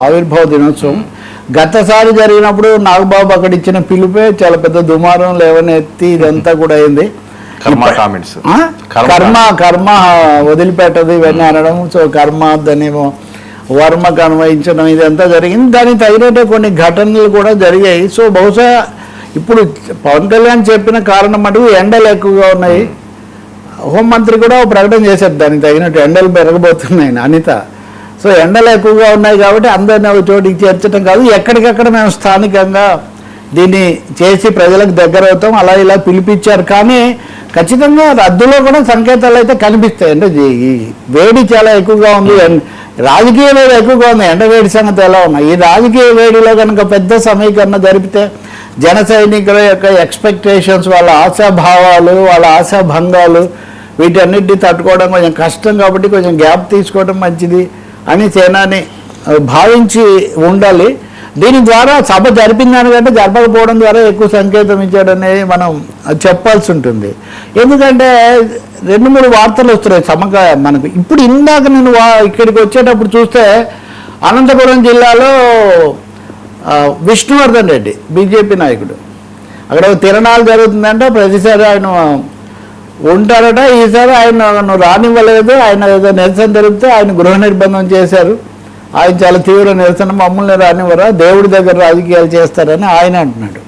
ఆవిర్భావ దినోత్సవం గతసారి జరిగినప్పుడు నాగబాబు అక్కడ ఇచ్చిన పిలుపే చాలా పెద్ద దుమారం లేవనెత్తి ఇదంతా కూడా అయింది. కర్మ వదిలిపెట్టదు ఇవన్నీ అనడం, సో కర్మ దానేమో వర్మకు అన్వయించడం ఇదంతా జరిగింది. దానికి తగినట్టే కొన్ని ఘటనలు కూడా జరిగాయి. సో బహుశా ఇప్పుడు పవన్ కళ్యాణ్ చెప్పిన కారణం మటుకు ఎండలు ఎక్కువగా ఉన్నాయి. హోంమంత్రి కూడా ప్రకటన చేశారు దానికి తగినట్టు ఎండలు పెరగబోతున్నాయి అనిత. సో ఎండలు ఎక్కువగా ఉన్నాయి కాబట్టి అందరినీ ఒక చోటికి చేర్చడం కాదు, ఎక్కడికక్కడ మేము స్థానికంగా దీన్ని చేసి ప్రజలకు దగ్గర అవుతాం అలా ఇలా పిలిపించారు. కానీ ఖచ్చితంగా రద్దులో కూడా సంకేతాలు అయితే కనిపిస్తాయి. అంటే ఈ వేడి చాలా ఎక్కువగా ఉంది, రాజకీయ వేడి ఎక్కువగా ఉంది, ఎండ వేడి సంగతి ఎలా ఉన్నాయి. ఈ రాజకీయ వేడిలో కనుక పెద్ద సమీకరణ జరిపితే జన సైనికుల యొక్క ఎక్స్పెక్టేషన్స్, వాళ్ళ ఆశాభావాలు, వాళ్ళ ఆశాభంగాలు వీటన్నిటిని తట్టుకోవడం కొంచెం కష్టం. కాబట్టి కొంచెం గ్యాప్ తీసుకోవడం మంచిది అని సేనాని భావించి ఉండాలి. దీని ద్వారా సభ జరిపిన దానికంటే జరపకపోవడం ద్వారా ఎక్కువ సంకేతం ఇచ్చాడనేది మనం చెప్పాల్సి ఉంటుంది. ఎందుకంటే 2-3 వార్తలు వస్తున్నాయి మనకు. ఇప్పుడు ఇందాక నేను ఇక్కడికి వచ్చేటప్పుడు చూస్తే అనంతపురం జిల్లాలో విష్ణువర్ధన్ రెడ్డి బీజేపీ నాయకుడు అక్కడ తిరణాలు జరుగుతుందంటే ప్రతిసారి ఆయన ఉంటారట. ఈసారి ఆయన రానివ్వలేదు. ఆయన ఏదో నిరసన జరిగితే ఆయన గృహ నిర్బంధం చేశారు. ఆయన చాలా తీవ్ర నిరసన, మమ్మల్ని రానివ్వరా, దేవుడి దగ్గర రాజకీయాలు చేస్తారని ఆయన అంటున్నాడు.